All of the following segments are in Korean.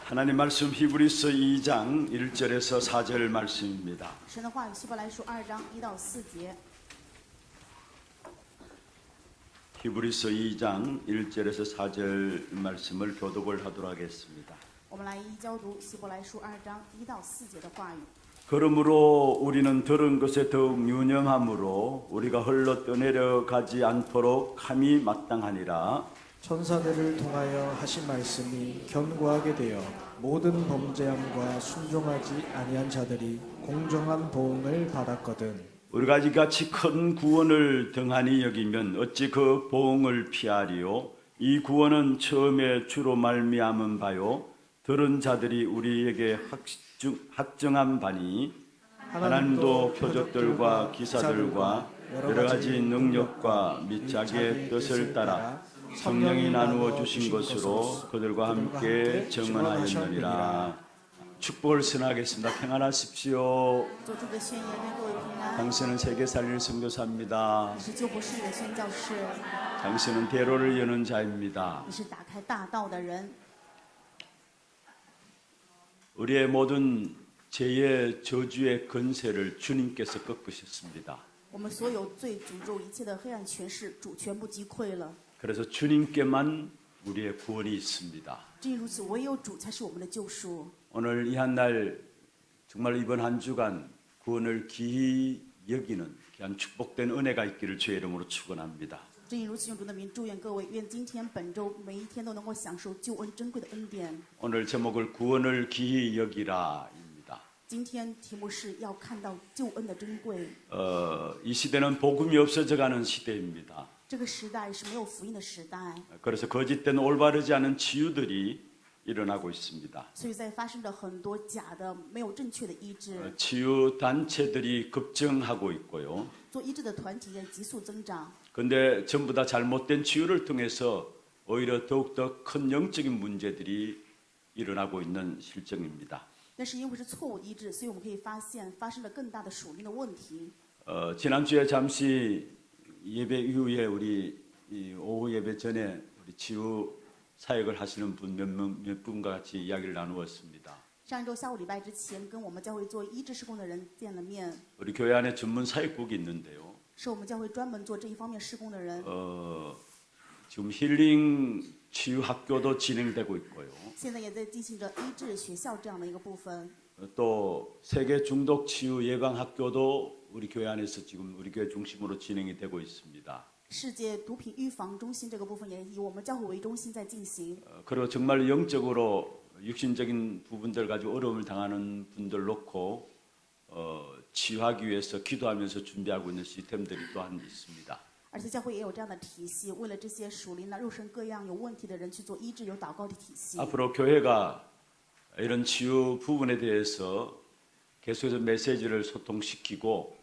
하나님 말씀 히브리서 2장 1절에서 4절 말씀입니다. 神的话语，希伯来书2章1到4节。 히브리서 2장 1절에서 4절 말씀을 교독을 하도록 하겠습니다. 我们来一教读希伯来书2章1到4节的话语。 그러므로 우리는 들은 것에 더욱 유념함으로 우리가 흘러 떠내려가지 않도록 함이 마땅하니라. 천사들을 통하여 하신 말씀이 견고하게 되어 모든 범죄함과 순종하지 아니한 자들이 공정한 보응을 받았거든. 우리가 이같이 큰 구원을 등한히 여기면 어찌 그 보응을 피하리요? 이 구원은 처음에 주로 말미암은 바요 들은 자들이 우리에게 확정한 바니 하나님도 표적들과 기사들과 여러 가지 능력과 및 자기의 뜻을 따라 성령이 나누어 주신 것으로 그들과 함께 증언하였느니라. 축복을 선하겠습니다. 평안하십시오. 做主的宣言，愿各位平安。 당신은 세계 살릴 선교사입니다. 你是救活世界的宣教士， 당신은 대로를 여는 자입니다. 你是打开大道的人。 우리의 모든 죄의 저주의 권세를 주님께서 꺾으셨습니다. 我们所有罪诅咒一切的黑暗权势，主全部击溃了。 그래서 주님께만 우리의 구원이 있습니다. 正因如此，唯有主才是我们的救赎。 오늘 이 한 날 정말 이번 한 주간 구원을 기히 여기는 귀한 축복된 은혜가 있기를 주의 이름으로 축원합니다. 正因如此，用主的名祝愿各位，愿今天本周每一天都能够享受救恩珍贵的恩典。 오늘 제목을 구원을 기히 여기라입니다. 今天题目是要看到救恩的珍贵。 이 시대는 복음이 없어져가는 시대입니다. 这个时代是没有福音的时代， 그래서 거짓된 올바르지 않은 치유들이 일어나고 있습니다. 所以在发生着很多假的、没有正确的医治。 치유 단체들이 급증하고 있고요. 做医治的团体也急速增长， 근데 전부 다 잘못된 치유를 통해서 오히려 더욱더 큰 영적인 문제들이 일어나고 있는 실정입니다. 但是因为是错误的医治，所以我们可以发现发生了更大的属灵的问题。 지난주에 잠시 예배 이후에 우리 오후 예배 전에 우리 치유 사역을 하시는 분 몇 분과 같이 이야기를 나누었습니다. 上一周下午礼拜之前，跟我们教会做医治事工的人见了面， 우리 교회 안에 전문 사역국이 있는데요. 是我们教会专门做这一方面事工的人。 지금 힐링 치유 학교도 진행되고 있고요. 现在也在进行着医治学校这样的一个部分。 또 세계 중독 치유 예방 학교도 우리 교회 안에서 지금 우리 교회 중심으로 진행이 되고 있습니다. 世界毒品预防中心这个部分也以我们教会为中心在进行。 그리고 정말 영적으로 육신적인 부분들 가지고 어려움을 당하는 분들 놓고 치유하기 위해서 기도하면서 준비하고 있는 시스템들이 또한 있습니다. 而且教会也有这样的体系，为了这些属灵的肉身各样有问题的人去做医治，有祷告的体系。 앞으로 교회가 이런 치유 부분에 대해서 계속해서 메시지를 소통시키고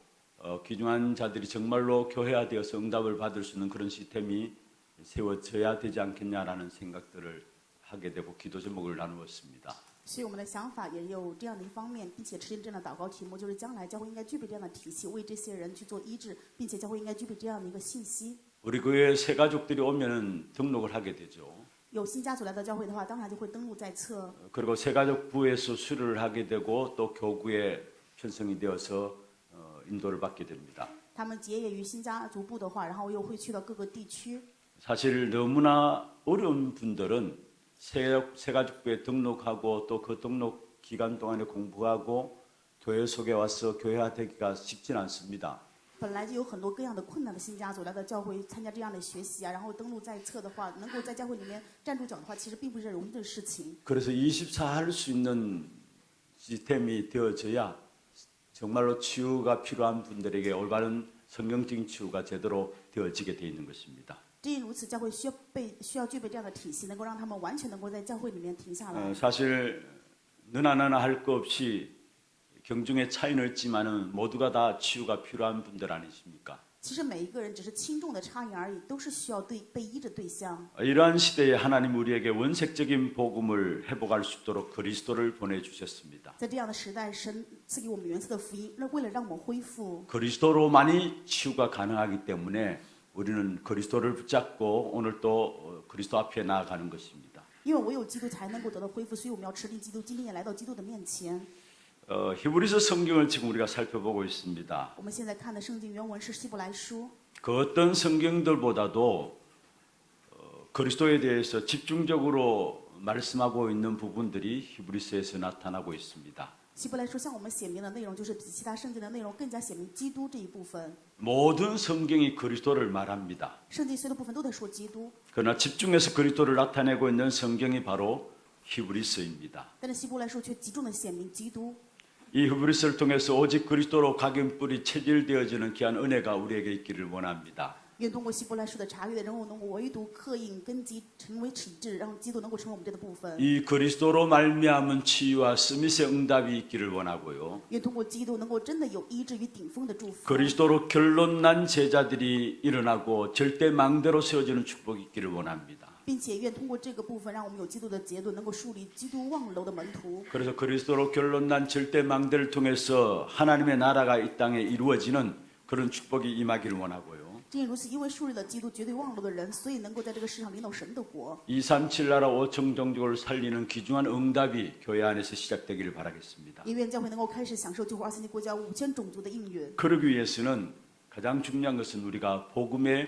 귀중한 자들이 정말로 교회화되어서 응답을 받을 수 있는 그런 시스템이 세워져야 되지 않겠냐라는 생각들을 하게 되고 기도 제목을 나누었습니다. 所以我们的想法也有这样的一方面，并且制定这样的祷告题目，就是将来教会应该具备这样的体系，为这些人去做医治，并且教会应该具备这样的一个信息。 우리 교회 새 가족들이 오면은 등록을 하게 되죠. 有新家族来到教会的话，当然就会登录在册。 그리고 새 가족부에서 수료를 하게 되고 또 교구에 편성이 되어서 인도를 받게 됩니다. 他们结业于新家族部的话，然后又会去到各个地区。 사실 너무나 어려운 분들은 새 가족부에 등록하고 또 그 등록 기간 동안에 공부하고 교회 속에 와서 교회화되기가 쉽진 않습니다. 本来就有很多各样的困难的新家族来到教会参加这样的学习啊，然后登录在册的话，能够在教会里面站住脚的话，其实并不是容易的事情。 그래서 24 할 수 있는 시스템이 되어져야 정말로 치유가 필요한 분들에게 올바른 성경적인 치유가 제대로 되어지게 되어 있는 것입니다. 正因如此，教会需要具备这样的体系，能够让他们完全能够在教会里面停下来。 사실 너나 나나 할 거 없이 경중에 차이는 있지만은 모두가 다 치유가 필요한 분들 아니십니까? 其实每一个人只是轻重的差异而已，都是需要被医的对象。 이러한 시대에 하나님 우리에게 원색적인 복음을 회복할 수 있도록 그리스도를 보내주셨습니다. 在这样的时代，神赐给我们原色的福音，为了让我们恢复， 그리스도로만이 치유가 가능하기 때문에 우리는 그리스도를 붙잡고 오늘 또 그리스도 앞에 나아가는 것입니다. 因为唯有基督才能够得到恢复，所以我们要持定基督，今天也来到基督的面前。 히브리서 성경을 지금 우리가 살펴보고 있습니다. 我们现在看的圣经原文是希伯来书， 그 어떤 성경들보다도 그리스도에 대해서 집중적으로 말씀하고 있는 부분들이 히브리서에서 나타나고 있습니다. 希伯来书向我们显明的内容，就是比其他圣经的内容更加显明基督这一部分。 모든 성경이 그리스도를 말합니다. 圣经所有的部分都在说基督， 그러나 집중해서 그리스도를 나타내고 있는 성경이 바로 히브리서입니다. 但是希伯来书却集中的显明基督。 이 히브리서를 통해서 오직 그리스도로 각인뿔이 체질되어지는 귀한 은혜가 우리에게 있기를 원합니다. 愿通过希伯来书的查阅的人物，能够唯独刻印根基，成为体制，让基督能够成为我们这的部分。 이 그리스도로 말미암은 치유와 스미스의 응답이 있기를 원하고요. 愿通过基督能够真的有医治与顶峰的祝福。 그리스도로 결론난 제자들이 일어나고 절대 망대로 세워지는 축복이 있기를 원합니다. 并且愿通过这个部分，让我们有基督的结论，能够树立基督望楼的门徒。 그래서 그리스도로 결론난 절대 망대를 통해서 하나님의 나라가 이 땅에 이루어지는 그런 축복이 임하기를 원하고요. 正因如此，因为树立了基督绝对望楼的人，所以能够在这个世上领导神的国。 237 나라 5천 종족을 살리는 귀중한 응답이 교회 안에서 시작되기를 바라겠습니다. 也愿教会能够开始享受救活2000国家5000种族的应允。 그러기 위해서는 가장 중요한 것은 우리가 복음의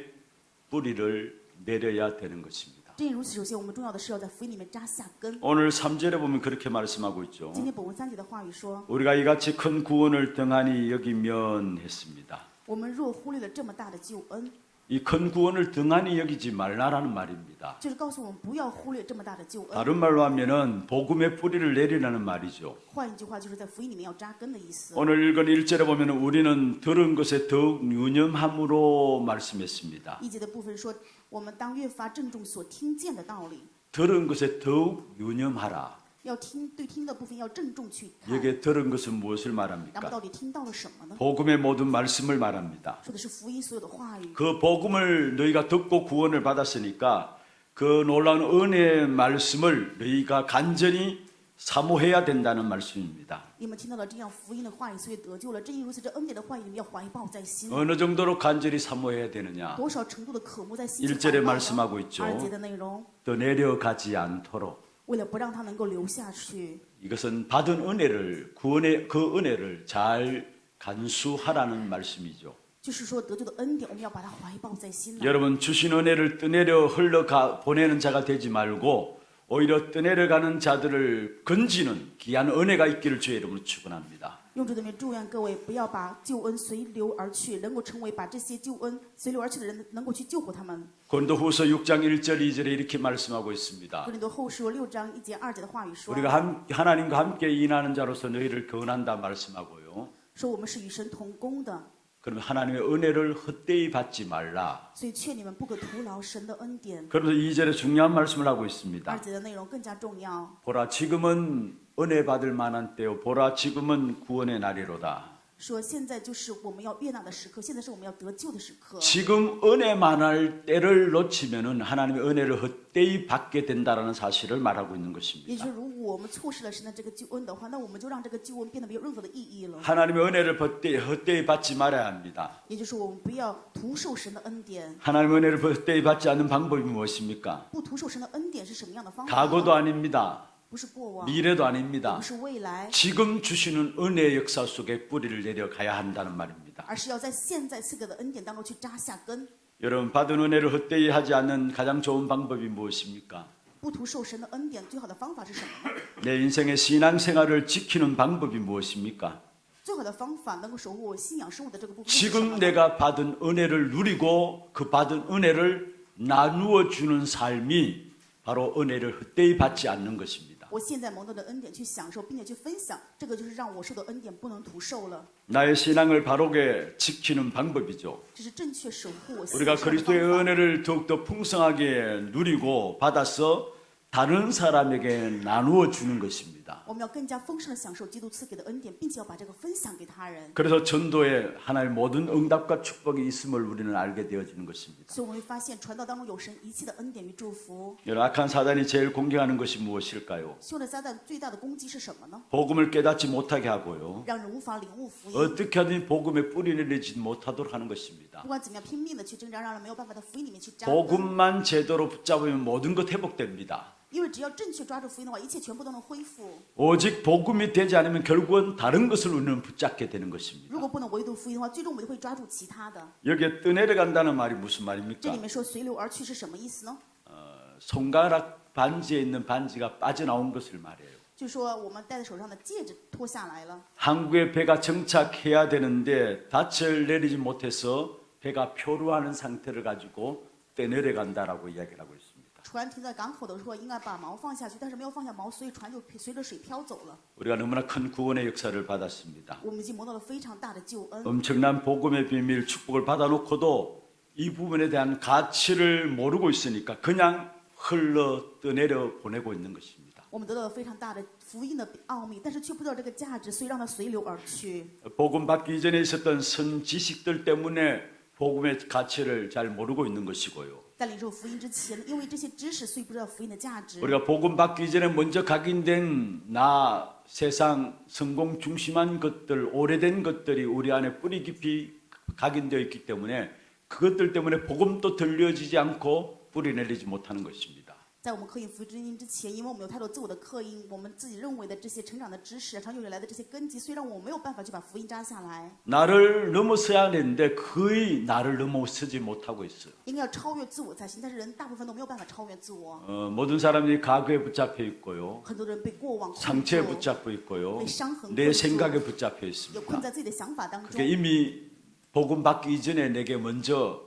뿌리를 내려야 되는 것입니다. 正因如此，首先我们重要的是要在福音里面扎下根。 오늘 3절에 보면 그렇게 말씀하고 있죠. 今天本文3节的话语说， 우리가 이같이 큰 구원을 등한히 여기면 했습니다. 我们若忽略了这么大的救恩， 이 큰 구원을 등한히 여기지 말라라는 말입니다. 就是告诉我们不要忽略这么大的救恩。 다른 말로 하면은 복음의 뿌리를 내리라는 말이죠. 换一句话，就是在福音里面要扎根的意思。 오늘 읽은 1절에 보면 우리는 들은 것에 더욱 유념함으로 말씀했습니다. 一节的部分说，我们当越发郑重所听见的道理， 들은 것에 더욱 유념하라. 要听对听的部分要郑重去看。 여기에 들은 것은 무엇을 那么 말합니까? 到底听到了什么呢？ 복음의 모든 말씀을 말합니다. 说的是福音所有的话语。 그 복음을 너희가 듣고 구원을 받았으니까 그 놀라운 은혜의 말씀을 너희가 간절히 사모해야 된다는 말씀입니다. 你们听到了这样福音的话语，所以得救了。正因如此，这恩典的话语你们要怀抱在心。 어느 정도로 간절히 사모해야 되느냐? 多少程度的渴慕在心中 1절에 怀抱呢 말씀하고 있죠. 2节的内容， 더 내려가지 않도록 为了不让它能够流下去， 이것은 받은 은혜를 구원의 그 은혜를 잘 간수하라는 말씀이죠. 就是说得救的恩典，我们要把它怀抱在心里。 여러분 주신 은혜를 떠내려 흘러가 보내는 자가 되지 말고 오히려 떠내려가는 자들을 건지는 귀한 은혜가 있기를 주의 이름으로 축원합니다. 用主的名祝愿各位不要把救恩随流而去，能够成为把这些救恩随流而去的人，能够去救活他们。 고린도후서 6장 1절 2절에 이렇게 말씀하고 있습니다. 哥林多后书6章1节2节的话语说， 우리가 하나님과 함께 인하는 자로서 너희를 권한다 말씀하고요. 说我们是与神同工的， 그러면 하나님의 은혜를 헛되이 받지 말라. 所以劝你们不可徒劳神的恩典。 그러면서 2절에 중요한 말씀을 하고 2 있습니다. 节的内容更加重要。 보라 지금은 은혜 받을 만한 때요. 보라 지금은 구원의 날이로다. 说现在就是我们要悦纳的时刻，现在是我们要得救的时刻。 지금 은혜 만할 때를 놓치면은 하나님의 은혜를 헛되이 받게 된다라는 사실을 말하고 있는 也就 것입니다. 是，如果我们错失了神的这个救恩的话，那我们就让这个救恩变得没有任何的意义了。 하나님의 은혜를 헛되이 받지 말아야 합니다. 也就是我们不要徒受神的恩典。 하나님의 은혜를 헛되이 받지 않는 방법이 무엇입니까? 不徒受神的恩典是什么样的方法？ 과거도 아닙니다. 不是过往， 미래도 不 아닙니다. 是未来， 지금 주시는 은혜의 역사 속에 뿌리를 내려가야 한다는 말입니다. 而是要在现在赐给的恩典当中去扎下根。 여러분 받은 은혜를 헛되이 하지 않는 가장 좋은 방법이 무엇입니까? 不徒受神的恩典，最好的方法是什么呢？ 내 인생의 신앙생활을 지키는 방법이 무엇입니까? 最好的方法能够守护我信仰生活的这个部分是什么 지금 呢？ 내가 받은 은혜를 누리고 그 받은 은혜를 나누어 주는 삶이 바로 은혜를 헛되이 받지 않는 것입니다. 我现在蒙得的恩典去享受，并且去分享，这个就是让我受的恩典不能徒受了。 나의 신앙을 바르게 지키는 방법이죠. 这是正确守护我信 우리가 仰生活的 그리스도의 方法。 은혜를 더욱더 풍성하게 누리고 받아서 다른 사람에게 나누어 주는 것입니다. 我们要更加丰盛的享受基督赐给的恩典，并且要把这个分享给他人。 그래서 전도에 하나님의 모든 응답과 축복이 있음을 우리는 알게 되어지는 것입니다. 所以我们会发现，传道当中有神一切的恩典与祝福。 여러분, 악한 사단이 제일 공격하는 것이 무엇일까요? 凶的撒旦最大的攻击是什么呢？ 복음을 깨닫지 못하게 하고요. 让人无法领悟福音。 어떻게 하든 복음에 뿌리 내리지 못하도록 하는 것입니다. 不管怎么样，拼命的去挣扎，让人没有办法在福音里面去扎根。 복음만 제대로 붙잡으면 모든 것 회복됩니다. 因为只要正确抓住福音的话，一切全部都能恢复。 오직 복음이 되지 않으면 결국은 다른 것을 우리는 붙잡게 되는 如 것입니다. 果不能唯独福音的话，最终我们就会抓住其他的。 여기에 떠내려간다는 말이 무슨 这 말입니까? 里面说随流而去是什么意思呢？ 손가락 반지에 있는 반지가 빠져나온 것을 말해요. 就说我们戴在手上的戒指脱下来了。 항구에 배가 정착해야 되는데 닻을 내리지 못해서 배가 표류하는 상태를 가지고 떠내려간다라고 이야기를 하고 있습니다. 船停在港口的时候，应该把锚放下去，但是没有放下锚，所以船就随着水飘走了。 우리가 너무나 큰 구원의 역사를 받았습니다. 我们已经蒙到了非常大的救恩。 엄청난 복음의 비밀 축복을 받아놓고도 이 부분에 대한 가치를 모르고 있으니까 그냥 흘러 떠내려 보내고 있는 것입니다. 我们得到了非常大的福音的奥秘，但是却不知道这个价值，所以让它随流而去。 복음 받기 이전에 있었던 선지식들 때문에 복음의 가치를 잘 모르고 있는 것이고요. 在领受福音之前，因为这些知识，所以不知道福音的价值。 우리가 복음 받기 이전에 먼저 각인된 나 세상 성공 중심한 것들 오래된 것들이 우리 안에 뿌리 깊이 각인되어 있기 때문에 그것들 때문에 복음도 들려지지 않고 뿌리 내리지 못하는 것입니다. 在我们刻印福音之前，因为我们有太多自我的刻印，我们自己认为的这些成长的知识，长久以来的这些根基，虽然我没有办法去把福音扎下来， 나를 넘어서야 하는데 거의 나를 넘어서지 못하고 있어요. 应该要超越自我才行。但是人大部分都没有办法超越自我， 모든 사람들이 과거에 붙잡혀 있고요. 很多人被过往困 상처에 住， 붙잡고 있고요. 被伤痕 내 困 생각에 住， 붙잡혀 也 있습니다. 困在自己的想法当 그게 中。 이미 복음 받기 이전에 내게 먼저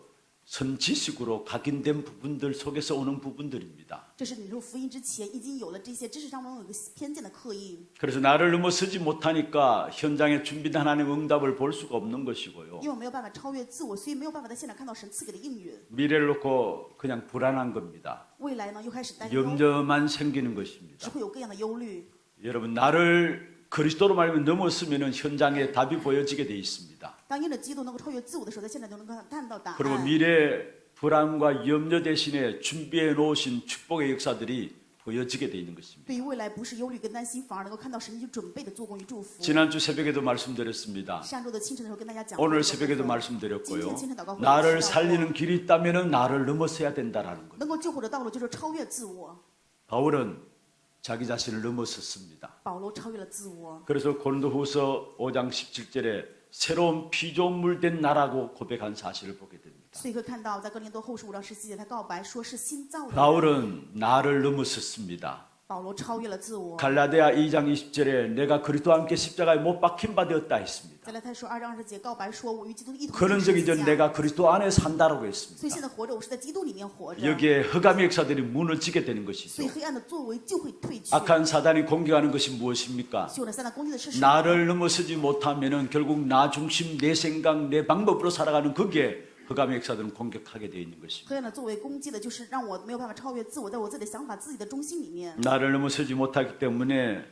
선지식으로 각인된 부분들 속에서 오는 부분들입니다. 这是领受福音之前已经有了这些知识上面有一个偏见的刻印， 그래서 나를 넘어서지 못하니까 현장에 준비된 하나님의 응답을 볼 수가 없는 것이고요. 因为我没有办法超越自我，所以没有办法在现场看到神赐给的应允。 미래를 놓고 그냥 불안한 겁니다. 未来呢，又开始担忧， 염려만 생기는 只 것입니다. 会有各样的忧虑。 여러분 나를 그리스도로 말하면 넘었으면 현장에 답이 보여지게 돼 있습니다. 当因着基督能够超越自我的时候，在现在都能够看到答 그리고 案。 미래 불안과 염려 대신에 준비해 놓으신 축복의 역사들이 보여지게 돼 있는 것입니다. 对于未来不是忧虑跟担心，反而能够看到神已经准备的做工与祝福。 지난주 새벽에도 말씀드렸습니다. 上周的清晨的时候跟大家讲， 오늘 새벽에도 말씀드렸고요. 今天清晨祷告会 나를 살리는 길이 있다면 나를 넘어서야 된다라는 거예요. 能够救活的道路就是超越自我。 바울은 자기 자신을 넘어섰습니다. 保罗超越了自我， 그래서 고린도후서 5장 17절에 새로운 피조물 된 나라고 고백한 사실을 보게 됩니다. 所以可以看到，在哥林多后书5章17节，他告白说是新造的人。 바울은 나를 넘어섰습니다. 保罗超越了自我。 갈라디아 2장 20절에 내가 그리스도와 함께 십자가에 못 박힌 바 되었다 했습니다. 再来他说2章20节告白说，我与基督一同 그런 钉 적이 十 전 字架。 내가 그리스도 안에 산다라고 所以 했습니다. 现在活着，我是在基督里面活着。 여기에 흑암의 역사들이 무너지게 되는 所 것이죠. 以黑暗的作为就会退去。 악한 사단이 공격하는 것이 무엇입니까? 修了撒旦攻击的是什么？ 나를 넘어서지 못하면은 결국 나 중심, 내 생각, 내 방법으로 살아가는 거기에 흑암의 역사들은 공격하게 되어 있는 것입니다. 黑暗的作为攻击的就是让我没有办法超越自我，在我自己的想法、自己的中心里面。 나를 넘어서지 못하기 때문에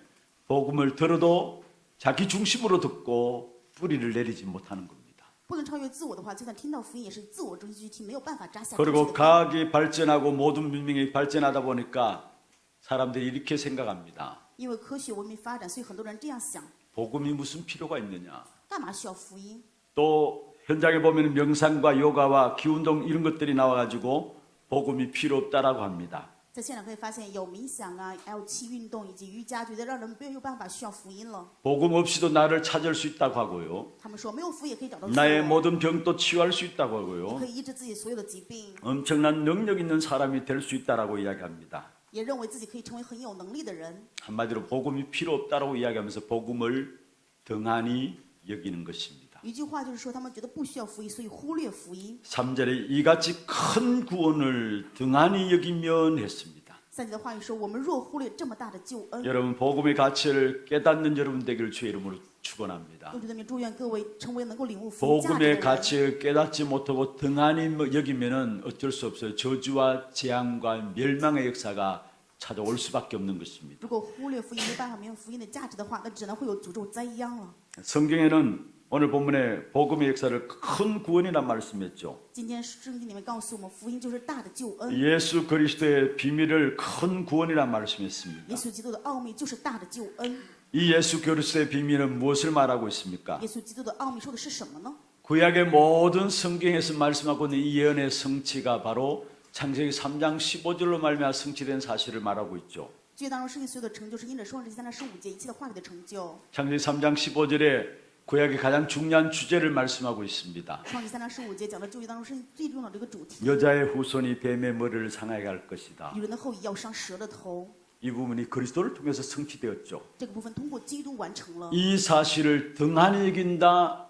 복음을 들어도 자기 중심으로 듣고 뿌리를 내리지 못하는 겁니다. 不能超越自我的话，就算听到福音也是自我中心去听，没有办法扎下。 그리고 과학이 발전하고 모든 문명이 발전하다 보니까 사람들이 이렇게 생각합니다. 因为科学文明发展，所以很多人这样想： 복음이 무슨 필요가 있느냐? 干嘛需要福音？ 또 현장에 보면 명상과 요가와 기운동 이런 것들이 나와가지고 복음이 필요 없다라고 합니다. 在现场可以发现，有冥想啊，还有气运动以及瑜伽，觉得让人没有办法需要福音了。 복음 없이도 나를 찾을 수 있다고 하고요. 他们说，没有福音也可以找到自 나의 我， 모든 병도 치유할 수 있다고 也 하고요. 可以医治自己所有的疾病， 엄청난 능력 있는 사람이 될 수 있다라고 이야기합니다. 也认为自己可以成为很有能力的人。 한마디로 복음이 필요 없다라고 이야기하면서 복음을 등한히 여기는 것입니다. 一句话就是说，他们觉得不需要福音，所以忽略福音。 3절에 이같이 큰 구원을 등한히 여기면 했습니다. 3节的话语说，我们若忽略这么大的救恩， 여러분 복음의 가치를 깨닫는 여러분 되기를 주의 이름으로 축원합니다. 用主的名祝愿各位成为能够领悟福音价值的 복음의 人。 가치를 깨닫지 못하고 등한히 여기면은 어쩔 수 없어요. 저주와 재앙과 멸망의 역사가 찾아올 수밖에 없는 것입니다. 如果忽略福音，没办法明白福音的价值的话，那只能会有诅咒灾殃了。 성경에는 오늘 본문에 복음의 역사를 큰 구원이란 말씀했죠. 今天圣经里面告诉我们，福音就是大的救恩， 예수 그리스도의 비밀을 큰 구원이란 말씀했습니다. 耶稣基督的奥秘就是大的救恩。 이 예수 그리스도의 비밀은 무엇을 말하고 있습니까? 耶稣基督的奥秘说的是什么呢？ 구약의 모든 성경에서 말씀하고 있는 이 예언의 성취가 바로 창세기 3장 15절로 말미암아 성취된 사실을 말하고 있죠. 旧约当中圣经所有的成就，是因着创世纪3章15节一切的话语的成就。 창세기 3장 15절에 구약의 가장 중요한 주제를 말씀하고 있습니다. 创世3章15节讲的旧约当中是最重要的这个主题， 여자의 후손이 뱀의 머리를 상하게 할 것이다. 女人的后裔要伤蛇的头。 이 부분이 그리스도를 통해서 성취되었죠. 这个部分通过基督完成了。 이 사실을 등한히 이긴다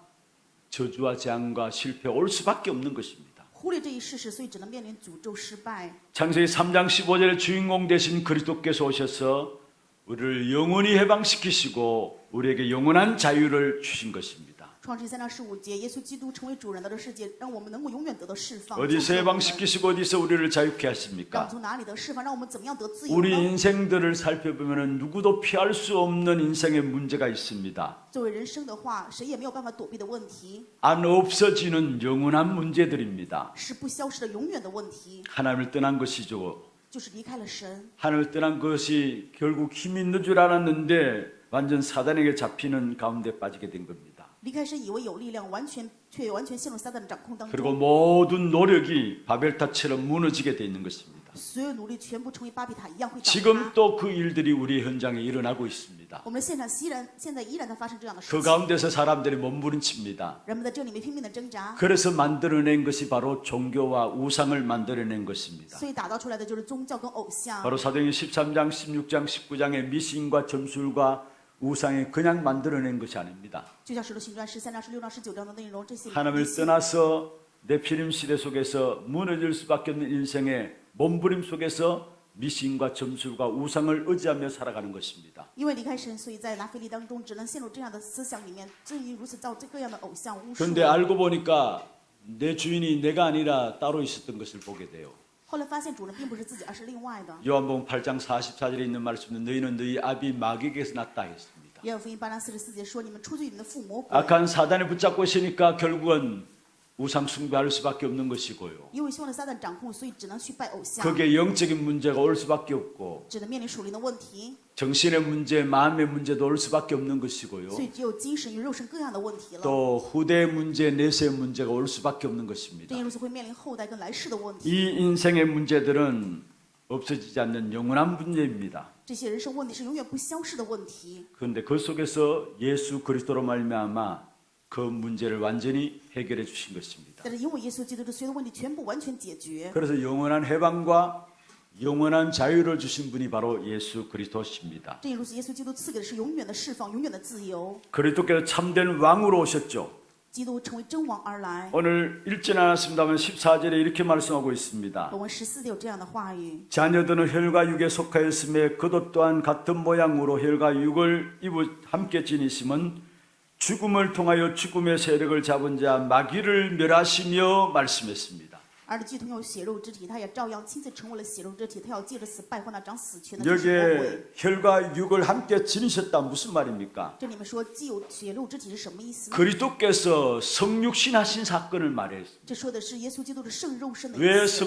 저주와 재앙과 실패 올 수밖에 없는 것입니다. 忽略这一事实，所以只能面临诅咒失败。 창세기 3장 15절에 주인공 되신 그리스도께서 오셔서 우리를 영원히 해방시키시고 우리에게 영원한 자유를 주신 것입니다. 创世3章15节，耶稣基督成为主人到这世界，让我们能够永远得到释放。 어디서 해방시키시고 어디서 우리를 자유케 让我们 하십니까? 从哪里得释放？让我们怎么样得自由 우리 呢？ 인생들을 살펴보면 누구도 피할 수 없는 인생의 문제가 있습니다. 作为人生的话，谁也没有办法躲避的问题， 안 없어지는 영원한 문제들입니다. 是不消失的永远的问题， 하나님을 떠난 것이죠. 就是离开了神。 하나님을 떠난 것이 결국 힘이 있는 줄 알았는데 완전 사단에게 잡히는 가운데 빠지게 된 겁니다. 离开神以为有力量，却完全陷入撒旦的掌控当 그리고 中。 모든 노력이 바벨탑처럼 무너지게 돼 있는 것입니다. 所有努力全部成为巴比塔一样会倒塌。 지금 또 그 일들이 우리 현장에 일어나고 있습니다. 我们的现场现在依然在发生这样的事 그 情， 가운데서 사람들이 몸부림칩니다. 人们在这里面拼命的挣扎， 그래서 만들어낸 것이 바로 종교와 우상을 만들어낸 것입니다. 所以打造出来的就是宗教跟偶像。 바로 사도행전 13장, 16장, 19장의 미신과 점술과 우상이 그냥 만들어낸 것이 아닙니다. 就像《使徒行传》13章、16章、19章的内容，这些 하나님을 떠나서 네피림 시대 속에서 무너질 수밖에 없는 인생의 몸부림 속에서 미신과 점술과 우상을 의지하며 살아가는 것입니다. 因为离开神，所以在拿腓力当中只能陷入这样的思想里面，至于如此造这各样的偶像巫术。 그런데 알고 보니까 내 주인이 내가 아니라 따로 있었던 것을 보게 돼요. 后来发现主人并不是自己，而是另外的。 요한복음 8장 44절에 있는 말씀은 너희는 너희 아비 마귀에게서 났다 했습니다. 约翰福音8章44节说：“你们出自你们的父魔鬼。” 악한 사단에 붙잡고 있으니까 결국은 우상 숭배할 수밖에 없는 것이고요. 因为希望的撒旦掌控，所以只能去拜偶像， 거기에 영적인 문제가 올 수밖에 없고 只能面临属灵的问题， 정신의 문제, 마음의 문제도 올 수밖에 없는 것이고요. 所以只有精神与肉身各样的问题了。 또 후대의 문제, 내세의 문제가 올 수밖에 없는 这 것입니다. 些如此会面临后代跟来世的问题。 이 인생의 문제들은 없어지지 않는 영원한 문제입니다. 这些人生问题是永远不消逝的问题。 그런데 그 속에서 예수 그리스도로 말미암아 그 문제를 완전히 해결해 주신 것입니다. 但是因为耶稣基督的所有的问题全部完全解决， 그래서 영원한 해방과 영원한 자유를 주신 분이 바로 예수 그리스도십니다. 正如此，耶稣基督赐给的是永远的释放、永远的自由。 그리스도께서 참된 왕으로 오셨죠. 基督成为真王而来。 오늘 읽지는 않았습니다만 14절에 이렇게 말씀하고 있습니다. 本文14节有这样的话语： 자녀들은 혈과 육에 속하였음에 그도 또한 같은 모양으로 혈과 육을 함께 지니심은 죽음을 통하여 죽음의 세력을 잡은 자 마귀를 멸하시며 말씀했습니다. 儿子既同有血肉之体，他也照样亲自成为了血肉之体。他要借着死败坏那掌死权的就是魔鬼。 여기에 혈과 육을 함께 지니셨다 무슨 말입니까? 这里面说既有血肉之体是什么意思呢？ 그리스도께서 성육신하신 사건을 말했습니다. 这说的是耶稣基督的圣肉身的 왜 意思。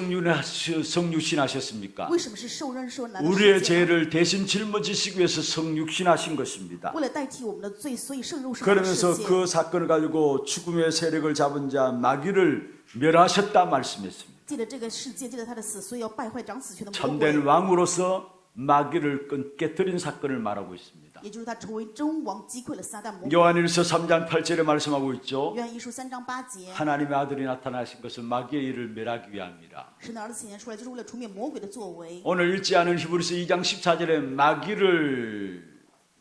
성육신하셨습니까? 为什么是受肉身来的 우리의 世界？ 죄를 대신 짊어지시기 위해서 성육신하신 것입니다. 为了代替我们的罪，所以圣肉身来 그러면서 世界。 그 사건을 가지고 죽음의 세력을 잡은 자 마귀를 멸하셨다 말씀했습니다. 借着这个世界，借着他的死，所以要败坏掌死权的魔 참된 鬼， 왕으로서 마귀를 깨뜨린 사건을 말하고 있습니다. 也就是他成为真王，击溃了撒旦魔鬼。 요한일서 3장 8절에 말씀하고 있죠. 约翰一书3章8节， 하나님의 아들이 나타나신 것은 마귀의 일을 멸하기 위함이라. 神的儿子显现出来，就是为了除灭魔鬼的作为。 오늘 읽지 않은 히브리서 2장 14절에 마귀를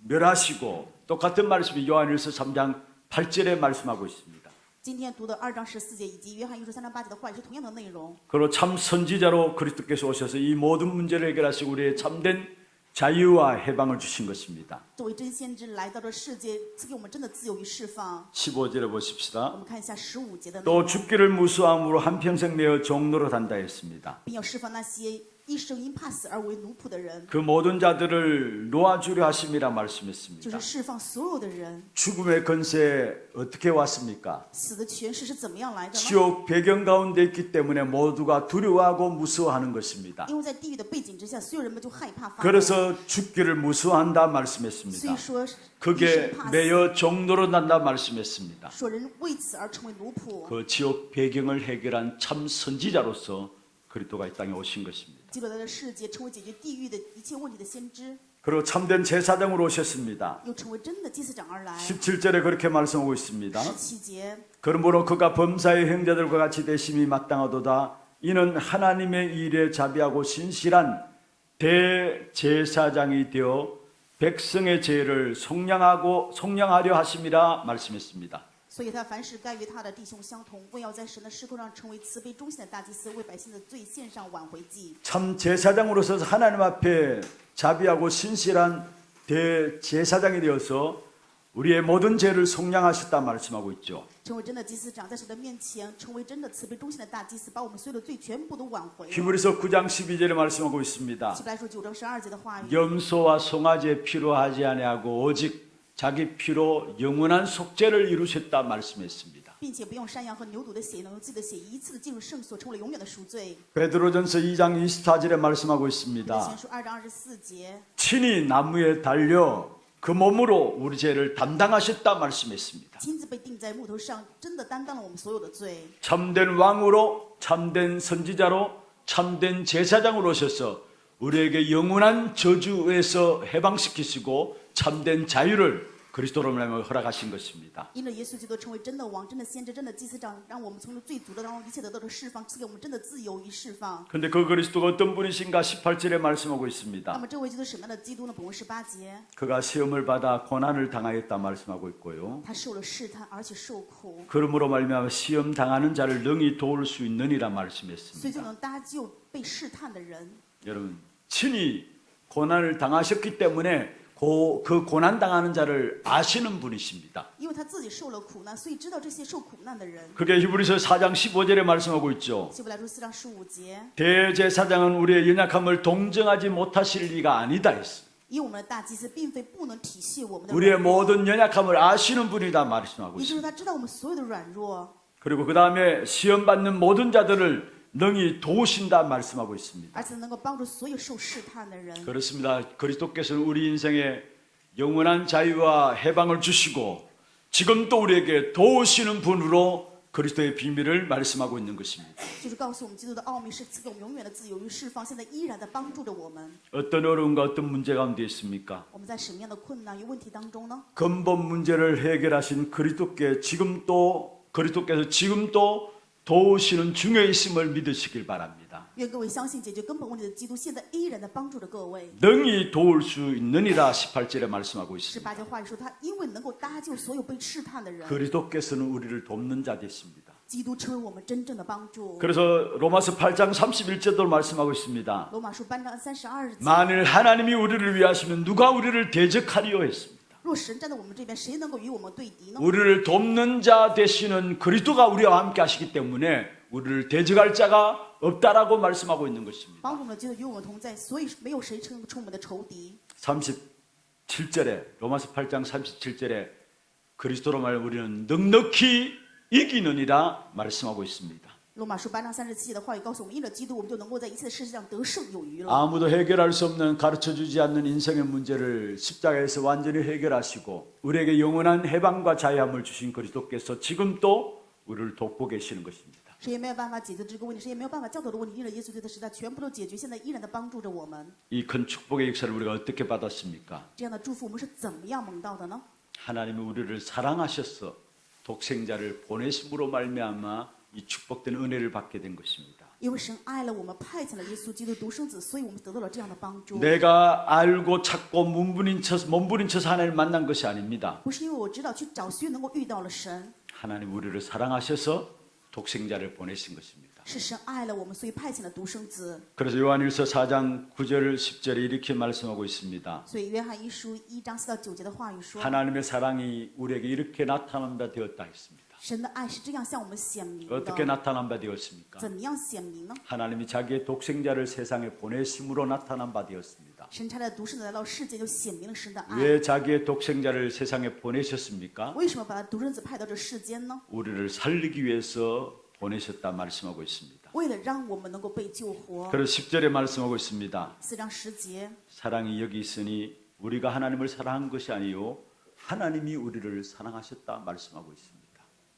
멸하시고 똑같은 말씀이 요한일서 3장 8절에 말씀하고 있습니다. 今天读的2章14节以及约翰一书3章8节的话也是同样的内容。 그리고 참 선지자로 그리스도께서 오셔서 이 모든 문제를 해결하시고 우리의 참된 자유와 해방을 주신 것입니다. 作为真先知来到这世界，赐给我们真的自由与释放。 15절에 我 보십시다. 们看一下15节的内 또 容， 죽기를 무수함으로 한평생 내어 종로로 단다 했습니다. 并要释放那些一生因怕死而为奴仆的人， 그 모든 자들을 놓아주려 하심이라 就 말씀했습니다. 是释放所有的人。 죽음의 건세 어떻게 왔습니까? 死的权势是怎么样来的呢？ 지옥 배경 가운데 있기 때문에 모두가 두려워하고 무서워하는 것입니다. 因为在地狱的背景之下，所有人们就害怕发抖， 그래서 죽기를 무서워한다 所 말씀했습니다. 以说一 그게 生怕死， 매여 종로로 난다 말씀했습니다. 说人为此而成为奴仆。 그 지옥 배경을 해결한 참 선지자로서 그리스도가 이 땅에 오신 것입니다. 基督来到世界，成为解决地狱的一切问题的先知， 그리고 참된 제사장으로 오셨습니다. 又成为真的祭司长而来。 17절에 그렇게 말씀하고 있습니다. 17节， 그러므로 그가 범사의 형제들과 같이 대심이 마땅하도다. 이는 하나님의 일에 자비하고 신실한 대제사장이 되어 백성의 죄를 속량하려 하심이라 말씀했습니다. 所以他凡事该与他的弟兄相同，为要在神的事工上成为慈悲忠心的大祭司，为百姓的罪献上挽回祭。 참 제사장으로서 하나님 앞에 자비하고 신실한 대제사장이 되어서 우리의 모든 죄를 속량하셨다 말씀하고 있죠. 成为真的祭司长，在神的面前成为真的慈悲忠心的大祭司，把我们所有的罪全部都挽回了。 히브리서 9장 12절에 말씀하고 있습니다. 希伯来书9章12节的话语， 염소와 송아지의 피로 하지 아니하고 오직 자기 피로 영원한 속죄를 이루셨다 말씀했습니다. 并且不用山羊和牛犊的血，能用自己的血一次的进入圣所，成为了永远的赎罪。 베드로전서 2장 24절에 말씀하고 彼得 있습니다. 前书2章24节， 친히 나무에 달려 그 몸으로 우리 죄를 담당하셨다 말씀했습니다. 亲自被钉在木头上，真的担当了我们所有的罪。 참된 왕으로 참된 선지자로 참된 제사장으로 오셔서 우리에게 영원한 저주에서 해방시키시고 참된 자유를 그리스도로 말하며 허락하신 것입니다. 因着耶稣基督成为真的王、真的先知、真的祭司长，让我们从罪诅咒当中一切得到了释放，赐给我们真的自由与释放。 그런데 그 그리스도가 어떤 분이신가 18절에 말씀하고 那 있습니다. 么这位基督是什么样的基督呢？本文18节， 그가 시험을 받아 고난을 당하였다 말씀하고 있고요. 他受了试探，而且受苦， 그러므로 말미암아 시험 당하는 자를 능히 도울 수 있느니라 所以就 말씀했습니다. 能搭救被试探的人。 여러분 친히 고난을 당하셨기 때문에 그 고난 당하는 자를 아시는 분이십니다. 因为他自己受了苦难，所以知道这些受苦难的人。 그게 히브리서 4장 15절에 말씀하고 있죠. 希伯来书4章15节， 대제사장은 우리의 연약함을 동정하지 못하실 리가 아니다 했어. 因为我们的大祭司并非不能体恤我们的 우리의 软弱， 모든 연약함을 아시는 분이다 말씀하고 也就是 있습니다. 他知道我们所有的软弱。 그리고 그 다음에 시험 받는 모든 자들을 능히 도우신다 말씀하고 있습니다. 而且能够帮助所有受试探的人。 그렇습니다. 그리스도께서는 우리 인생에 영원한 자유와 해방을 주시고 지금 또 우리에게 도우시는 분으로 그리스도의 비밀을 말씀하고 있는 것입니다. 就是告诉我们基督的奥秘是赐给我们永远的自由与释放，现在依然在帮助着我们。 어떤 어려움과 어떤 문제 가운데 있습니까? 我们在什么样的困难与问题当中呢？ 근본 문제를 해결하신 그리스도께서 지금 또 도우시는 중에 있음을 믿으시길 바랍니다. 愿各位相信解决根本问题的基督现在依然在帮助着各位。 능히 도울 수 있느니라 18절에 말씀하고 있습니다. 18节话语说，他因为能够搭救所有被试探的人， 그리스도께서는 우리를 돕는 자 되십니다. 基督成为我们真正的帮助。 그래서 로마서 8장 31절도 말씀하고 있습니다. 罗马书8章32节， 만일 하나님이 우리를 위하시면 누가 우리를 대적하리요 했습니다. 若神站在我们这边，谁能够与我们对敌呢？ 우리를 돕는 자 되시는 그리스도가 우리와 함께 하시기 때문에 우리를 대적할 자가 없다라고 말씀하고 있는 것입니다. 帮助我们的基督与我们同在，所以没有谁成我们的仇敌。 37절에 로마서 8장 37절에 그리스도로 말 우리는 넉넉히 이기느니라 말씀하고 있습니다. 罗马书8章37节的话语告诉我们，因着基督，我们就能够在一切的事情上得胜有余了。 아무도 해결할 수 없는 가르쳐주지 않는 인생의 문제를 십자가에서 완전히 해결하시고 우리에게 영원한 해방과 자유함을 주신 그리스도께서 지금 또 우리를 돕고 계시는 것입니다. 谁也没有办法解决这个问题，谁也没有办法教导的问题，因着耶稣基督的时代全部都解决，现在依然在帮助着我们。 이 큰 축복의 역사를 우리가 어떻게 받았습니까? 这样的祝福我们是怎么样蒙到的呢？ 하나님이 우리를 사랑하셔서 독생자를 보내심으로 말미암아 이 축복된 은혜를 받게 된 것입니다. 因为神爱了我们，派遣了耶稣基督独生子，所以我们得到了这样的帮助。 내가 알고 찾고 몸부림쳐서 하나님을 만난 것이 아닙니다. 不是因为我知道去找寻能够遇到了神， 하나님 우리를 사랑하셔서 독생자를 보내신 것입니다. 是神爱了我们，所以派遣了独生子。 그래서 요한일서 4장 9절 10절에 이렇게 말씀하고 있습니다. 所以约翰一书1章4到9节的话语说， 하나님의 사랑이 우리에게 이렇게 나타난 바 되었다 했습니다. 神的爱是这样向我们显明 어떻게 的。 나타난 바 되었습니까? 怎么样显明呢？ 하나님이 자기의 독생자를 세상에 보내심으로 나타난 바 되었습니다. 神差的独生子来到世界，就显明了神的爱。 왜 자기의 독생자를 세상에 보내셨습니까? 为什么把他独生子派到这世间呢？ 우리를 살리기 위해서 보내셨다 말씀하고 있습니다. 为了让我们能够被救活。 그래서 10절에 말씀하고 있습니다. 4章10节， 사랑이 여기 있으니 우리가 하나님을 사랑한 것이 아니요 하나님이 우리를 사랑하셨다 말씀하고 있습니다.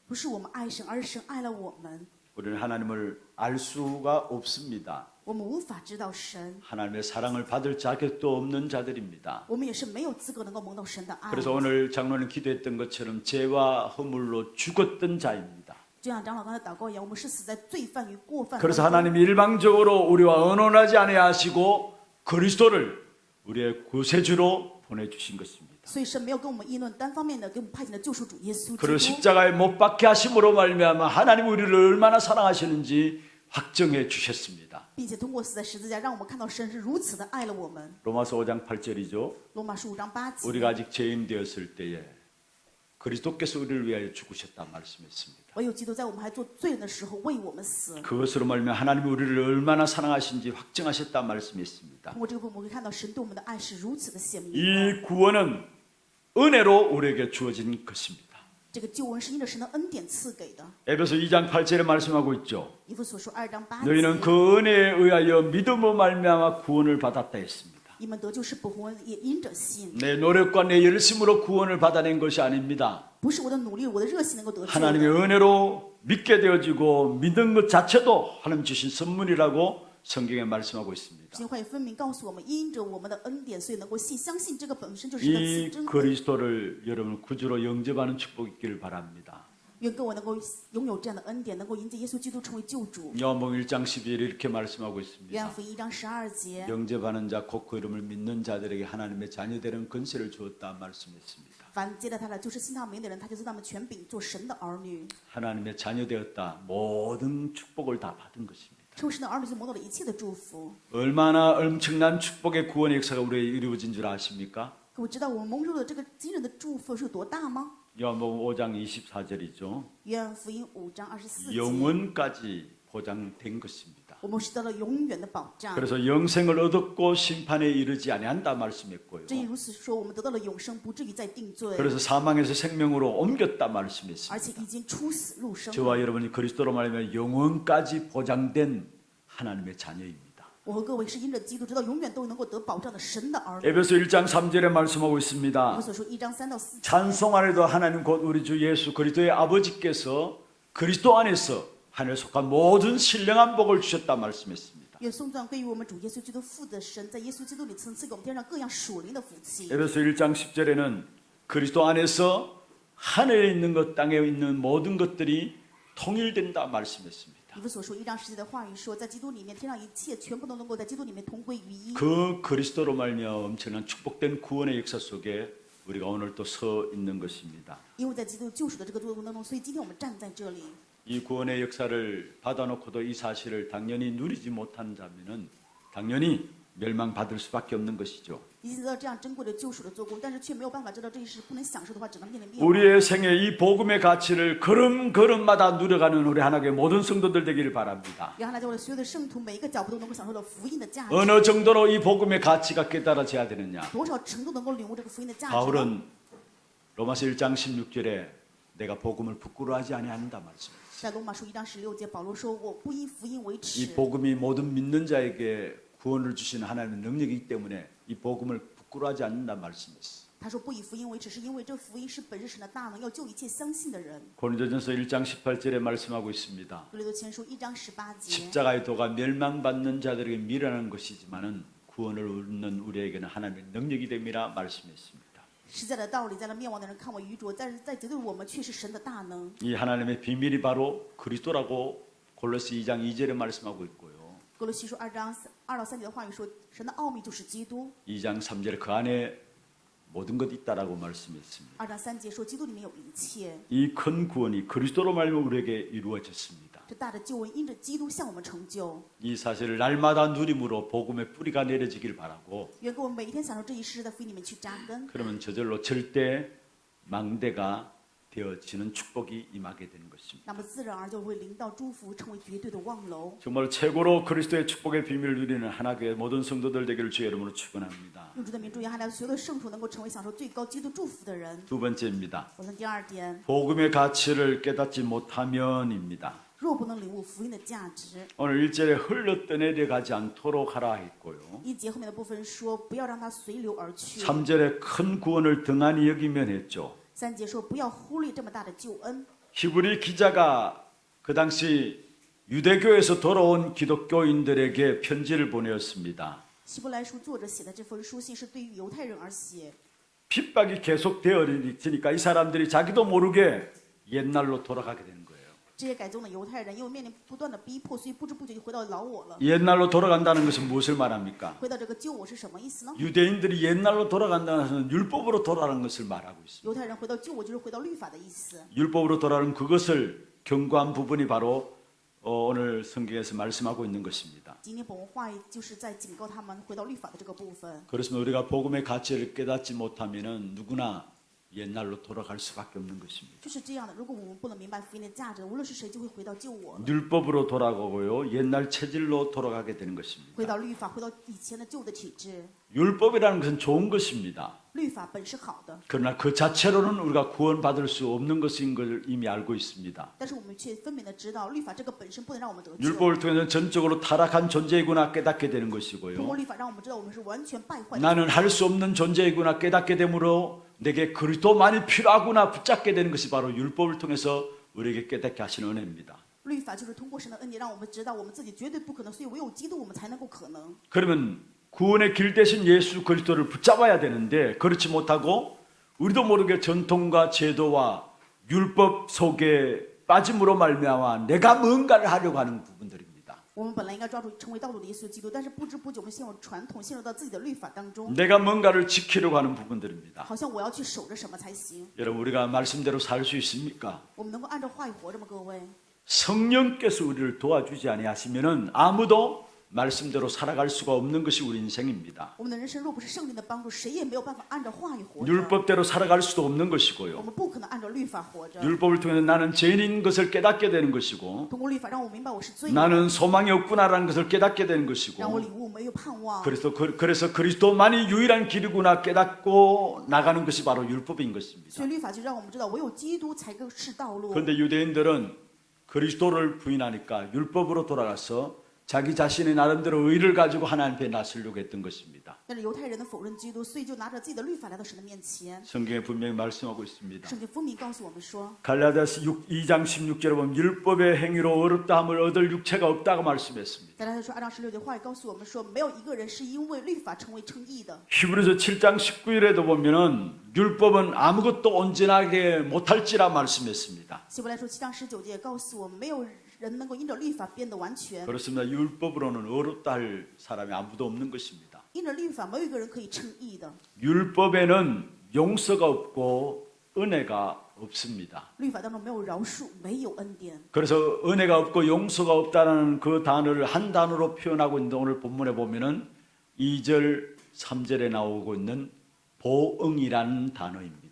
不是我们爱神，而是神爱了我们。 우리는 하나님을 알 수가 없습니다. 我们无法知道神， 하나님의 사랑을 받을 자격도 없는 자들입니다. 我们也是没有资格能够蒙到神的爱。 그래서 오늘 장로님 기도했던 것처럼 죄와 허물로 죽었던 자입니다. 就像长老刚才祷告一样，我们是死在罪犯与过犯当 그래서 中。 하나님이 일방적으로 우리와 언론하지 아니하시고 그리스도를 우리의 구세주로 보내주신 것입니다. 所以神没有跟我们议论，单方面的给我们派遣的救赎主耶稣 그리고 基督。 십자가에 못 박게 하심으로 말미암아 하나님 우리를 얼마나 사랑하시는지 확정해 주셨습니다. 并且通过死在十字架，让我们看到神是如此的爱了我们。 로마서 5장 8절이죠. 罗马书5章8节。 우리가 아직 죄인 되었을 때에 그리스도께서 우리를 위하여 죽으셨다 말씀했습니다. 唯有基督在我们还做罪人的时候为我们死。 그것으로 말미암아 하나님이 우리를 얼마나 사랑하신지 확증하셨다 말씀했습니다. 通过这个部分，我们可以看到神对我们的爱是如此的显明。 이 구원은 은혜로 우리에게 주어진 것입니다. 这个救恩是因着神的恩典赐给的。 에베소 2장 8절에 말씀하고 있죠. 以弗所书2章8 너희는 节。 그 은혜에 의하여 믿음으로 말미암아 구원을 받았다 했습니다. 你们得救是不乎恩，也因着信， 내 노력과 내 열심으로 구원을 받아낸 것이 아닙니다. 不是我的努力，我的热心能够得救 하나님의 的。 은혜로 믿게 되어지고 믿은 것 자체도 하나님 주신 선물이라고 성경에 말씀하고 있습니다. 神话也分明告诉我们，因着我们的恩典，所以能够信，相信这个本身就是神的 이 赐真恩。 그리스도를 여러분 구주로 영접하는 축복이 있기를 바랍니다. 愿各位能够拥有这样的恩典，能够迎接耶稣基督成为救主。 요한복음 1장 12절에 이렇게 말씀하고 约 있습니다. 翰福音1章12节， 영접하는 자 곧 그 이름을 믿는 자들에게 하나님의 자녀되는 권세를 주었다 말씀했습니다. 凡接待他的，就是信他名的人，他就赐他们权柄做神的儿女。 하나님의 자녀되었다. 모든 축복을 다 받은 것입니다. 成为神的儿女，就蒙到了一切的祝福。 얼마나 엄청난 축복의 구원의 역사가 우리에게 이루어진 줄 아십니까? 各位知道我们蒙受的这个惊人的祝福是有多大吗？ 요한복음 5장 24절이죠. 约翰福音5章24节， 영원까지 보장된 것입니다. 我们是得了永远的保障。 그래서 영생을 얻었고 심판에 이르지 아니한다 말씀했고요. 正因如此说，我们得到了永生，不至于再定罪， 그래서 사망에서 생명으로 옮겼다 而 말씀했습니다. 且已经出死入生。 저와 여러분이 그리스도로 말하면 영원까지 보장된 하나님의 자녀입니다. 我和各位是因着基督，直到永远都能够得保障的神的儿女。 에베소 1장 3절에 말씀하고 我 있습니다. 们所说1章3到4节， 찬송 안에도 하나님 곧 우리 주 예수 그리스도의 아버지께서 그리스도 안에서 하늘에 속한 모든 신령한 복을 주셨다 말씀했습니다. 愿颂赞归于我们主耶稣基督父的神，在耶稣基督里曾赐给我们天上各样属灵的福气。 에베소 1장 10절에는 그리스도 안에서 하늘에 있는 것 땅에 있는 모든 것들이 통일된다 말씀했습니다. 以弗所书1章10节的话语说，在基督里面，天上一切全部都能够在基督里面同归于一。 그 그리스도로 말미암아 엄청난 축복된 구원의 역사 속에 우리가 오늘 또 서 있는 것입니다. 因为在基督救赎的这个作用当中，所以今天我们站在这里。 이 구원의 역사를 받아놓고도 이 사실을 당연히 누리지 못한 자면은 당연히 멸망받을 수밖에 없는 것이죠. 已经得到这样珍贵的救赎的做工，但是却没有办法知道这一事不能享受的话，只能面临灭亡。 우리의 생에 이 복음의 가치를 걸음걸음마다 누려가는 우리 하나님의 모든 성도들 되기를 바랍니다. 让他教会所有的圣徒每一个脚步都能够享受到福音的价值。 어느 정도로 이 복음의 가치가 깨달아져야 되느냐? 多少程度能够领悟这个福音的价值呢？ 바울은 로마서 1장 16절에 내가 복음을 부끄러워하지 아니한다 말씀했어요. 在罗马书1章16节，保罗说：“我不因福音为 이 耻。 복음이 모든 믿는 자에게 구원을 주시는 하나님의 능력이기 때문에 이 복음을 부끄러워하지 않는다 말씀했어요. ”他说：“不以福音为耻，是因为这福音是本是神的大能，要救一切相信的人。 고린도전서 1장 18절에 말씀하고 있습니다. 哥林多前书1章18节， 십자가의 도가 멸망받는 자들에게 미련한 것이지만은 구원을 얻는 우리에게는 하나님의 능력이 됨이라 말씀했습니다. 实在的道理，在那灭亡的人看为愚拙，但是在绝对我们却是神的大能。 이 하나님의 비밀이 바로 그리스도라고 골로새 2장 2절에 말씀하고 있고요. 哥罗西书2章2到3节的话语说，神的奥秘就是基督。 2장 3절에 그 안에 모든 것 있다라고 말씀했습니다. 2章3节说，基督里面有一切。 이 큰 구원이 그리스도로 말미암아 우리에게 이루어졌습니다. 这大的救恩因着基督向我们成就。 이 사실을 날마다 누림으로 복음의 뿌리가 내려지길 바라고 愿各位每一天享受这一世在福音里面去扎根， 그러면 저절로 절대 망대가 되어지는 축복이 임하게 되는 것입니다. 那么自然而就会临到祝福，成为绝对的望楼。 정말 최고로 그리스도의 축복의 비밀을 누리는 하나교회 모든 성도들 되기를 주의 이름으로 축원합니다. 用主的名祝愿哈利路亚所有的圣徒能够成为享受最高基督祝福的人。 두 번째입니다. 我们第二点， 복음의 가치를 깨닫지 못하면입니다. 若不能领悟福音的价值， 오늘 1절에 흘러 떠내려가지 않도록 하라 했고요. 一节后面的部分说不要让它随流而去。 3절에 큰 구원을 등한히 여기면 했죠. 3节说不要忽略这么大的救恩。 히브리 기자가 그 당시 유대교에서 돌아온 기독교인들에게 편지를 보내었습니다. 希伯来书作者写的这封书信是对于犹太人而写， 핍박이 계속되어 있으니까 이 사람들이 자기도 모르게 옛날로 돌아가게 되는 거예요. 这些改宗的犹太人因为面临不断的逼迫，所以不知不觉就回到老我了。 옛날로 돌아간다는 것은 무엇을 말합니까? 回到这个旧我是什么意思呢？ 유대인들이 옛날로 돌아간다는 것은 율법으로 돌아가는 것을 말하고 있습니다. 犹太人回到旧我就是回到律法的意思。 율법으로 돌아가는 그것을 경고한 부분이 바로 오늘 성경에서 말씀하고 있는 것입니다. 今天本文话语就是在警告他们回到律法的这个部分。 그렇습니다. 우리가 복음의 가치를 깨닫지 못하면은 누구나 옛날로 돌아갈 수밖에 없는 것입니다. 就是这样的，如果我们不能明白福音的价值，无论是谁就会回到旧我了， 율법으로 돌아가고요. 옛날 체질로 돌아가게 되는 것입니다. 回到律法，回到以前的旧的体制。 율법이라는 것은 좋은 것입니다. 律法本是好的， 그러나 그 자체로는 우리가 구원받을 수 없는 것인 걸 이미 알고 있습니다. 但是我们却分明的知道，律法这个本身不能让我们得救。 율법을 통해서 전적으로 타락한 존재이구나 깨닫게 되는 通 것이고요. 过律法让我们知道我们是完全败坏的。 나는 할 수 없는 존재이구나 깨닫게 되므로 내게 그리스도만이 필요하구나 붙잡게 되는 것이 바로 율법을 통해서 우리에게 깨닫게 하시는 은혜입니다. 律法就是通过神的恩典，让我们知道我们自己绝对不可能，所以唯有基督我们才能够可能。 그러면 구원의 길 대신 예수 그리스도를 붙잡아야 되는데 그렇지 못하고 우리도 모르게 전통과 제도와 율법 속에 빠짐으로 말미암아 내가 뭔가를 하려고 하는 부분들입니다. 我们本来应该抓住成为道路的耶稣基督，但是不知不觉我们陷入传统，陷入到自己的律法当中， 내가 뭔가를 지키려고 하는 부분들입니다. 好像我要去守着什么才行。 여러분 우리가 말씀대로 살 수 있습니까? 我们能够按照话语活着吗？各位， 성령께서 우리를 도와주지 아니하시면은 아무도 말씀대로 살아갈 수가 없는 것이 우리 인생입니다. 我们的人生若不是圣灵的帮助，谁也没有办法按照话语活着。 율법대로 살아갈 수도 없는 我 것이고요. 们不可能按照律法活着。 율법을 통해서 나는 죄인인 것을 깨닫게 되는 것이고 通过律法让我明白我是罪人， 나는 소망이 없구나라는 것을 깨닫게 되는 让我 것이고 领悟没有盼望。 그래서 그리스도만이 유일한 길이구나 깨닫고 나가는 것이 바로 율법인 것입니다. 所以律法就让我们知道，唯有基督才是道路。 그런데 유대인들은 그리스도를 부인하니까 율법으로 돌아가서 자기 자신의 나름대로 의를 가지고 하나님 앞에 나서려고 했던 것입니다. 但是犹太人的否认基督，所以就拿着自己的律法来到神的面前。 성경에 분명히 말씀하고 있습니다. 圣经分明告诉我们说， 갈라디아서 2장 16절에 보면 율법의 행위로 어렵다함을 얻을 육체가 없다고 말씀했습니다. 大家说按照16节话语告诉我们说，没有一个人是因为律法成为称义的。 히브리서 7장 19절에도 보면은 율법은 아무것도 온전하게 못할지라 말씀했습니다. 希伯来书7章19节告诉我们，没有人能够因着律法变得完全。 그렇습니다. 율법으로는 어렵다 할 사람이 아무도 없는 것입니다. 因着律法，没有一个人可以称义的。 율법에는 용서가 없고 은혜가 없습니다. 律法当中没有饶恕，没有恩典。 그래서 은혜가 없고 용서가 없다는 그 단어를 한 단어로 표현하고 있는데 오늘 본문에 보면은 2절, 3절에 나오고 있는 보응이라는 단어입니다.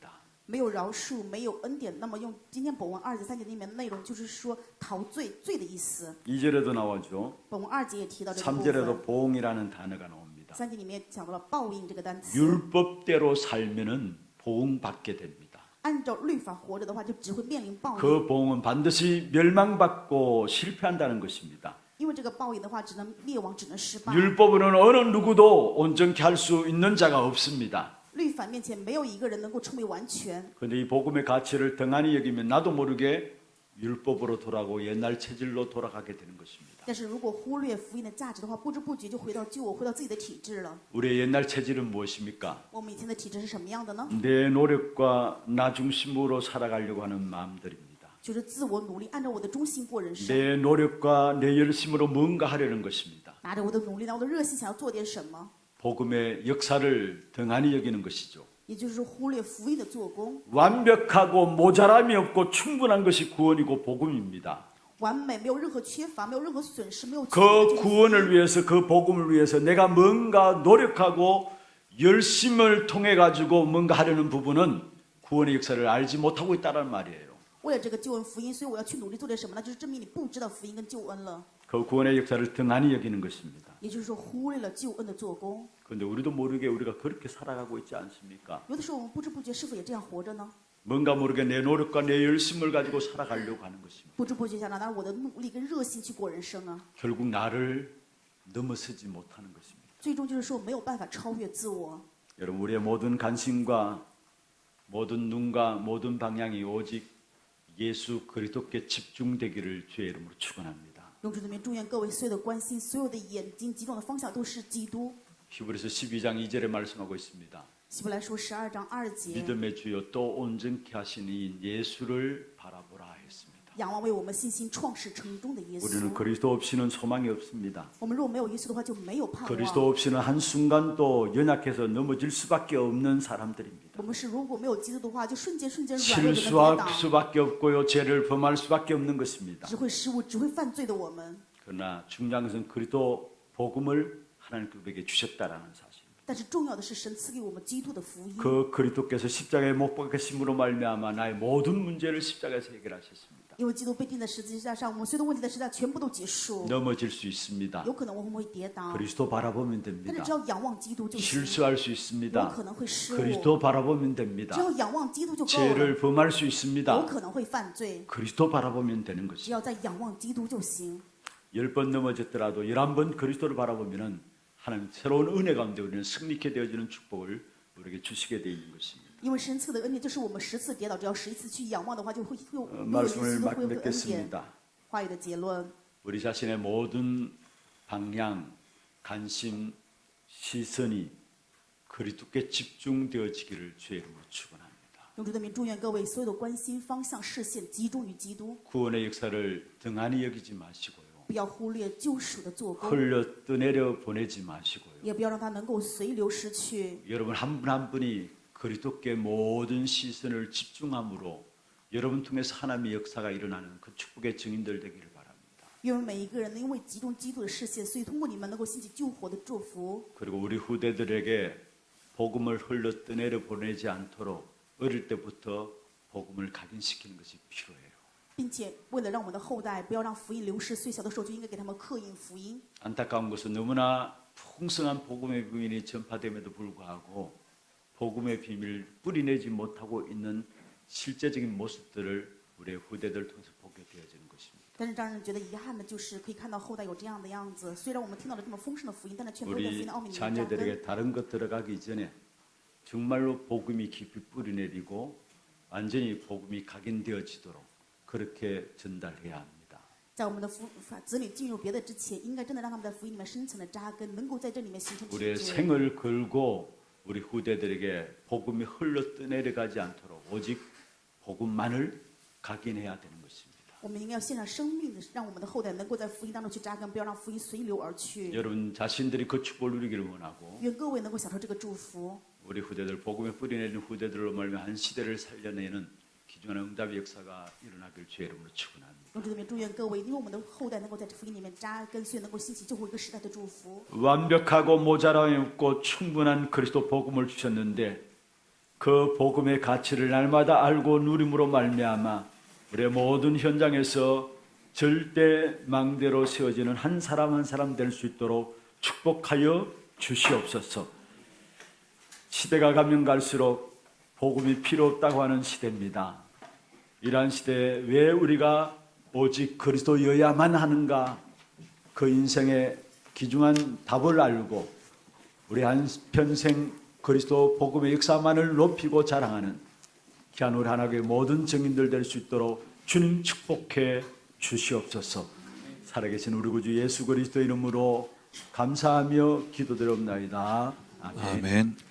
没有饶恕，没有恩典。那么用今天本文2节、3节里面的内容，就是说陶醉、罪的意思。 2절에도 나오죠. 本文2节也提到这个部 3절에도 分。 보응이라는 단어가 나옵니다. 3节里面讲到了报应这个单词。 율법대로 살면은 보응받게 됩니다. 按照律法活着的话，就只会面临报应。 그 보응은 반드시 멸망받고 실패한다는 것입니다. 因为这个报应的话，只能灭亡，只能失败。 율법으로는 어느 누구도 온전케 할 수 있는 자가 없습니다. 律法面前没有一个人能够称为完全。 그런데 이 복음의 가치를 등한히 여기면 나도 모르게 율법으로 돌아가고 옛날 체질로 돌아가게 되는 것입니다. 但是如果忽略福音的价值的话，不知不觉就回到旧我，回到自己的体制了。 우리의 옛날 체질은 무엇입니까? 我们以前的体制是什么样的呢？ 내 노력과 나 중심으로 살아가려고 하는 마음들입니다. 就是自我努力，按照我的中心过人生， 내 노력과 내 열심으로 뭔가 하려는 것입니다. 拿着我的努力，拿我的热心，想要做点什么。 복음의 역사를 등한히 여기는 것이죠. 也就是说，忽略福音的做工， 완벽하고 모자람이 없고 충분한 것이 구원이고 복음입니다. 完美，没有任何缺乏，没有任何损失，没有缺 그 乏。 구원을 위해서 그 복음을 위해서 내가 뭔가 노력하고 열심을 통해 가지고 뭔가 하려는 부분은 구원의 역사를 알지 못하고 있다는 말이에요. 为了这个救恩福音，所以我要去努力做点什么呢？就是证明你不知道福音跟救恩了。 그 구원의 역사를 등한히 여기는 것입니다. 也就是说，忽略了救恩的做工。 그런데 우리도 모르게 우리가 그렇게 살아가고 있지 않습니까? 有的时候，我们不知不觉是否也这样活着呢？ 뭔가 모르게 내 노력과 내 열심을 가지고 살아가려고 하는 것입니다. 不知不觉下拿我的努力跟热心去过人生啊， 결국 나를 넘어서지 못하는 것입니다. 最终就是说没有办法超越自我。 여러분 우리의 모든 관심과 모든 눈과 모든 방향이 오직 예수 그리스도께 집중되기를 주의 이름으로 축원합니다. 用主的名祝愿各位所有的关心、所有的眼睛集中的方向都是基督。 히브리서 12장 2절에 말씀하고 있습니다. 希伯来书12章2节， 믿음의 주요 또 온전케 하신 이 예수를 바라보라 했습니다. 仰望为我们信心创始成终的耶 우리는 稣。 그리스도 없이는 소망이 없습니다. 我们如果没有耶稣的话，就没有盼 그리스도 望。 없이는 한순간도 연약해서 넘어질 수밖에 없는 사람들입니다. 我们是如果没有基督的话，就瞬间软弱的跌 실수할 倒， 수밖에 없고요. 죄를 범할 수밖에 없는 것입니다. 只会失误、只会犯罪的我们。 그러나 중요한 것은 그리스도 복음을 하나님께서 우리에게 주셨다라는 사실입니다. 但是重要的是，神赐给我们基督的福音。 그 그리스도께서 십자가에 못 박히심으로 말미암아 나의 모든 문제를 십자가에서 해결하셨습니다. 因为基督被钉在十字架上，我们所有的问题在十字架全部都结束。 넘어질 수 있습니다. 有可能我们会跌倒， 그리스도 바라보면 但是 됩니다. 只要仰望基督就行。 실수할 수 有 있습니다. 可能会失误， 그리스도 바라보면 됩니다. 只要仰望基督就够了。 죄를 범할 수 有 있습니다. 可能会犯罪， 그리스도 바라보면 되는 只 것입니다. 要在仰望基督就行。 10번 넘어졌더라도 11번 그리스도를 바라보면은 하나님 새로운 은혜 가운데 우리는 승리케 되어지는 축복을 우리에게 주시게 되어 있는 것입니다. 因为神赐的恩典，就是我们10次跌倒，只要11次去仰望的话，就会有有耶 말씀을 稣会有恩典。 맺겠습니다. 话语的结论， 우리 자신의 모든 방향, 관심, 시선이 그리스도께 집중되어지기를 주의 이름으로 축원합니다. 用主的名祝愿各位所有的关心方向、视线集中于基督， 구원의 역사를 등한히 여기지 마시고요. 不要忽略救赎的做工， 흘려 떠내려 보내지 마시고요. 也不要让它能够随流失去。 여러분 한 분 한 분이 그리스도께 모든 시선을 집중함으로 여러분 통해서 하나님의 역사가 일어나는 그 축복의 증인들 되기를 바랍니다. 愿我们每一个人能因为集中基督的视线，所以通过你们能够兴起救活的祝福。 그리고 우리 후대들에게 복음을 흘러 떠내려 보내지 않도록 어릴 때부터 복음을 각인시키는 것이 필요해요. 并且为了让我们的后代不要让福音流失，最小的时候就应该给他们刻印福音。 안타까운 것은 너무나 풍성한 복음의 비밀이 전파됨에도 불구하고 복음의 비밀을 뿌리내지 못하고 있는 실제적인 모습들을 우리의 후대들 통해서 보게 되어지는 것입니다. 但是让人觉得遗憾的就是可以看到后代有这样的样子。虽然我们听到了这么丰盛的福音，但是却没有在福 우리 音的奥秘里面扎根。 자녀들에게 다른 것 들어가기 전에 정말로 복음이 깊이 뿌리내리고 완전히 복음이 각인되어지도록 그렇게 전달해야 합니다. 在我们的子女进入别的之前，应该真的让他们在福音里面深层的扎根，能够在这里面形成 우리의 体质。 생을 걸고 우리 후대들에게 복음이 흘러 떠내려가지 않도록 오직 복음만을 각인해야 되는 것입니다. 我们应该要献上生命的，让我们的后代能够在福音当中去扎根，不要让福音随流而去。 여러분 자신들이 그 축복을 누리기를 원하고 愿各位能够享受这个祝福。 우리 후대들 복음에 뿌리내리는 후대들로 말미암아 한 시대를 살려내는 귀중한 응답의 역사가 일어나길 주의 이름으로 축원합니다. 用这里面祝愿各位，因为我们的后代能够在福音里面扎根，所以能够兴起救活一个时代的祝福。 완벽하고 모자람이 없고 충분한 그리스도 복음을 주셨는데 그 복음의 가치를 날마다 알고 누림으로 말미암아 우리의 모든 현장에서 절대 망대로 세워지는 한 사람 한 사람 될 수 있도록 축복하여 주시옵소서. 시대가 가면 갈수록 복음이 필요 없다고 하는 시대입니다. 이러한 시대에 왜 우리가 오직 그리스도여야만 하는가? 그 인생의 귀중한 답을 알고 우리 한평생 그리스도 복음의 역사만을 높이고 자랑하는 귀한 우리 하나님의 모든 증인들 될 수 있도록 주님 축복해 주시옵소서. 살아계신 우리 구주 예수 그리스도 이름으로 감사하며 기도드립나이다. 아멘. 아멘.